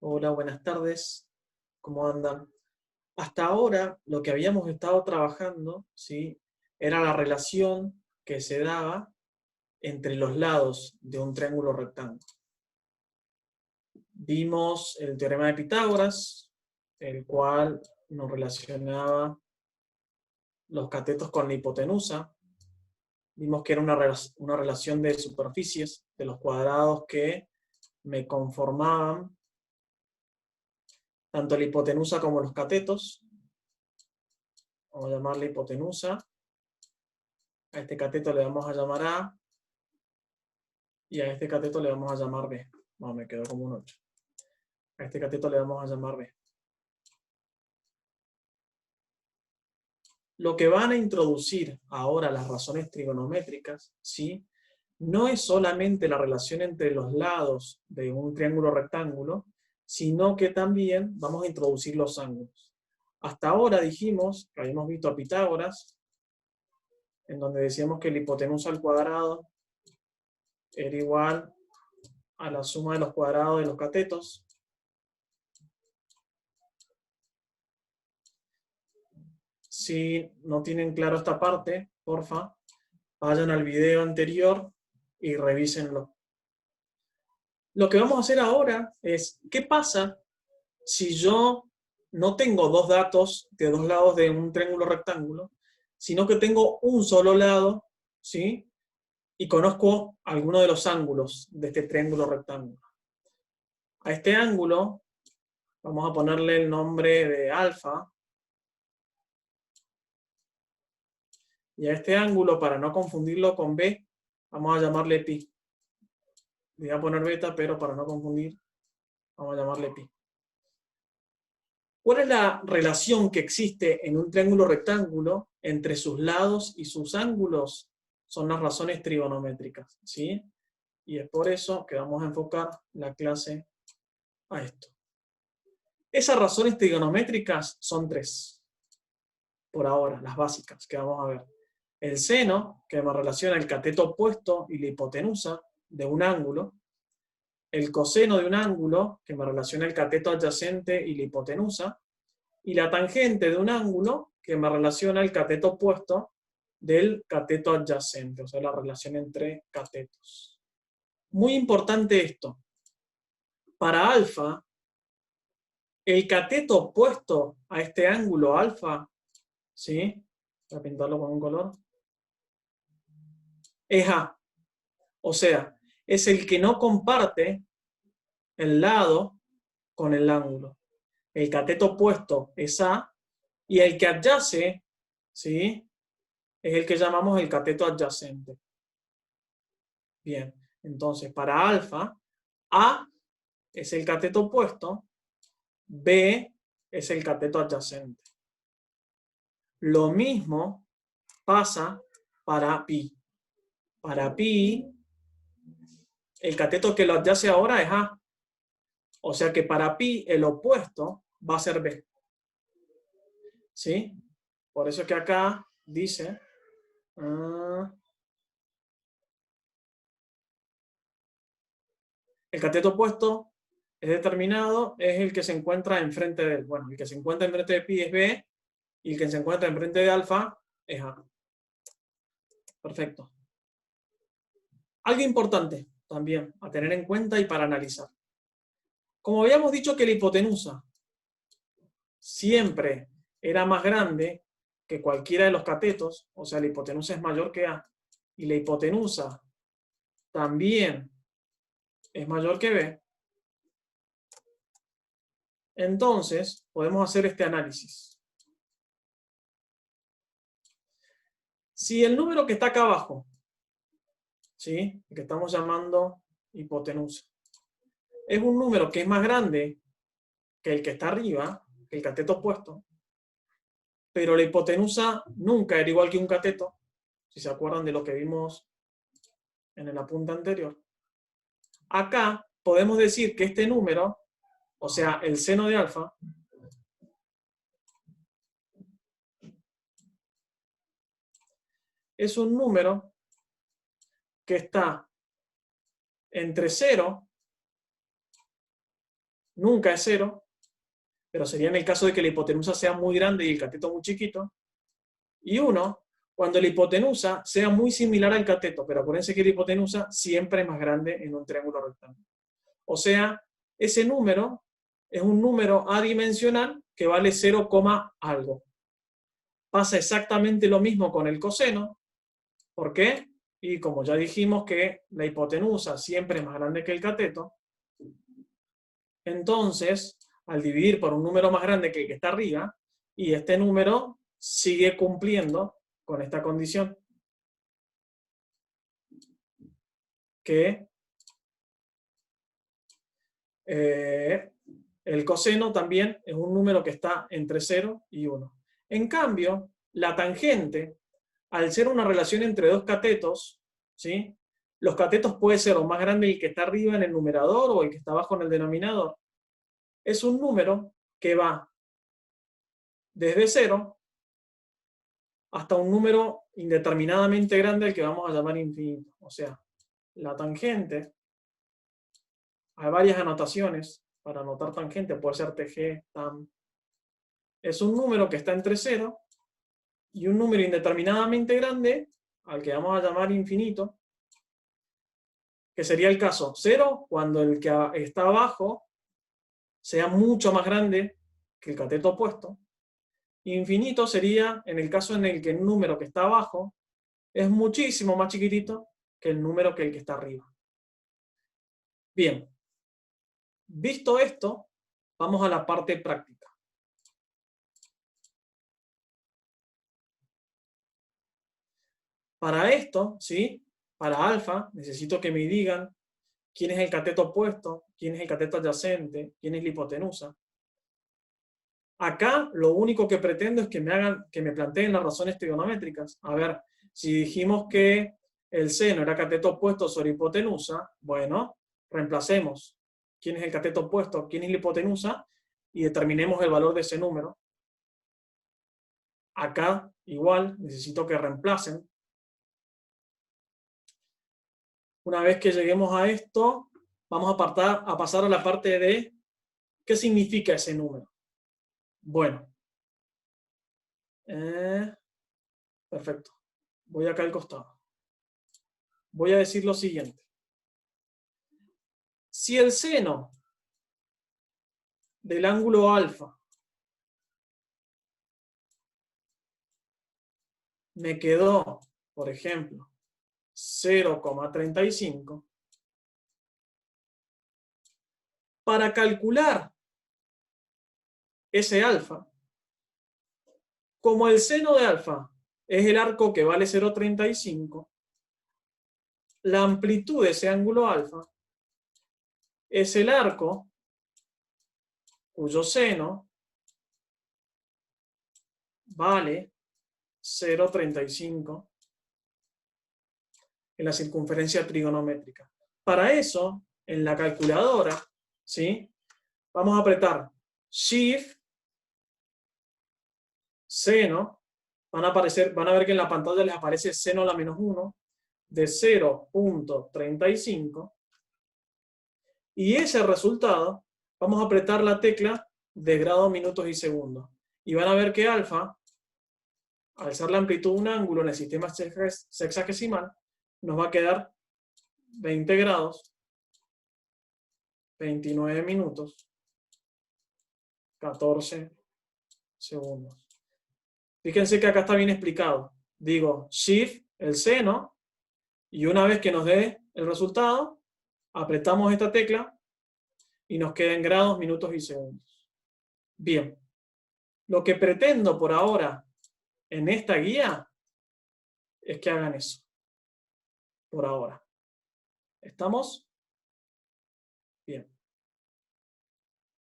Hola, buenas tardes. ¿Cómo andan? Hasta ahora lo que habíamos estado trabajando, ¿sí? Era la relación que se daba entre los lados de un triángulo rectángulo. Vimos el teorema de Pitágoras, el cual nos relacionaba los catetos con la hipotenusa. Vimos que era una relación de superficies, de los cuadrados que me conformaban tanto la hipotenusa como los catetos. Vamos a llamarle hipotenusa. A este cateto le vamos a llamar A y a este cateto le vamos a llamar B. No, me quedó como un 8. A este cateto le vamos a llamar B. Lo que van a introducir ahora las razones trigonométricas, ¿sí? No es solamente la relación entre los lados de un triángulo rectángulo, sino que también vamos a introducir los ángulos. Hasta ahora dijimos que habíamos visto a Pitágoras, en donde decíamos que la hipotenusa al cuadrado era igual a la suma de los cuadrados de los catetos. Si no tienen claro esta parte, porfa, vayan al video anterior y revísenlo. Lo que vamos a hacer ahora es, ¿qué pasa si yo no tengo dos datos de dos lados de un triángulo rectángulo, sino que tengo un solo lado, ¿sí? Y conozco alguno de los ángulos de este triángulo rectángulo. A este ángulo vamos a ponerle el nombre de alfa. Y a este ángulo, para no confundirlo con B, vamos a llamarle pi. Le voy a poner beta, pero para no confundir, vamos a llamarle pi. ¿Cuál es la relación que existe en un triángulo rectángulo entre sus lados y sus ángulos? Son las razones trigonométricas, ¿sí? Y es por eso que vamos a enfocar la clase a esto. Esas razones trigonométricas son tres, por ahora, las básicas que vamos a ver. El seno, que me relaciona el cateto opuesto y la hipotenusa de un ángulo. El coseno de un ángulo, que me relaciona el cateto adyacente y la hipotenusa. Y la tangente de un ángulo, que me relaciona el cateto opuesto del cateto adyacente, o sea, la relación entre catetos. Muy importante esto. Para alfa, el cateto opuesto a este ángulo alfa, ¿sí? Voy a pintarlo con un color. Es A. O sea, es el que no comparte el lado con el ángulo. El cateto opuesto es A y el que adyace, ¿sí? Es el que llamamos el cateto adyacente. Bien, entonces para alfa, A es el cateto opuesto, B es el cateto adyacente. Lo mismo pasa para pi. Para pi, el cateto que lo adyace ahora es A. O sea que para pi el opuesto va a ser B. ¿Sí? Por eso es que acá dice... el cateto opuesto es determinado, es el que se encuentra enfrente de él. Bueno, el que se encuentra enfrente de pi es B, y el que se encuentra enfrente de alfa es A. Perfecto. Algo importante también a tener en cuenta y para analizar. Como habíamos dicho que la hipotenusa siempre era más grande que cualquiera de los catetos, o sea, la hipotenusa es mayor que A, y la hipotenusa también es mayor que B, entonces podemos hacer este análisis. Si el número que está acá abajo, ¿sí? El que estamos llamando hipotenusa, es un número que es más grande que el que está arriba, que el cateto opuesto, pero la hipotenusa nunca era igual que un cateto, si se acuerdan de lo que vimos en el apunte anterior. Acá podemos decir que este número, o sea, el seno de alfa, es un número que está entre 0 nunca es 0, pero sería en el caso de que la hipotenusa sea muy grande y el cateto muy chiquito. Y 1, cuando la hipotenusa sea muy similar al cateto, pero acuérdense que la hipotenusa siempre es más grande en un triángulo rectángulo. O sea, ese número es un número adimensional que vale 0, algo. Pasa exactamente lo mismo con el coseno. ¿Por qué? Y como ya dijimos que la hipotenusa siempre es más grande que el cateto, entonces, al dividir por un número más grande que el que está arriba, y este número sigue cumpliendo con esta condición, que el coseno también es un número que está entre 0 y 1. En cambio, la tangente, al ser una relación entre dos catetos, ¿sí? Los catetos puede ser o más grande el que está arriba en el numerador o el que está abajo en el denominador. Es un número que va desde 0 hasta un número indeterminadamente grande al que vamos a llamar infinito. O sea, la tangente, hay varias anotaciones para anotar tangente, puede ser TG, TAM. Es un número que está entre 0 y un número indeterminadamente grande al que vamos a llamar infinito, que sería el caso 0 cuando el que está abajo sea mucho más grande que el cateto opuesto. Infinito sería en el caso en el que el número que está abajo es muchísimo más chiquitito que el número que el que está arriba. Bien, visto esto, vamos a la parte práctica. Para esto, ¿sí? Para alfa, necesito que me digan quién es el cateto opuesto, quién es el cateto adyacente, quién es la hipotenusa. Acá lo único que pretendo es que me planteen las razones trigonométricas. A ver, si dijimos que el seno era cateto opuesto sobre hipotenusa, bueno, reemplacemos quién es el cateto opuesto, quién es la hipotenusa, y determinemos el valor de ese número. Acá, igual, necesito que reemplacen. Una vez que lleguemos a esto, vamos a pasar a la parte de qué significa ese número. Bueno, perfecto. Voy acá al costado. Voy a decir lo siguiente. Si el seno del ángulo alfa me quedó, por ejemplo, 0,35, para calcular ese alfa, como el seno de alfa es el arco que vale 0,35, la amplitud de ese ángulo alfa es el arco cuyo seno vale 0,35 en la circunferencia trigonométrica. Para eso, en la calculadora, ¿sí? Vamos a apretar Shift, seno, van a ver que en la pantalla les aparece seno a la menos 1 de 0,35, y ese resultado vamos a apretar la tecla de grados, minutos y segundos. Y van a ver que alfa, al ser la amplitud de un ángulo en el sistema sexagesimal, nos va a quedar 20 grados, 29 minutos, 14 segundos. Fíjense que acá está bien explicado. Digo, Shift, el seno, y una vez que nos dé el resultado, apretamos esta tecla y nos queda en grados, minutos y segundos. Bien, lo que pretendo por ahora en esta guía es que hagan eso. Por ahora. ¿Estamos? Bien.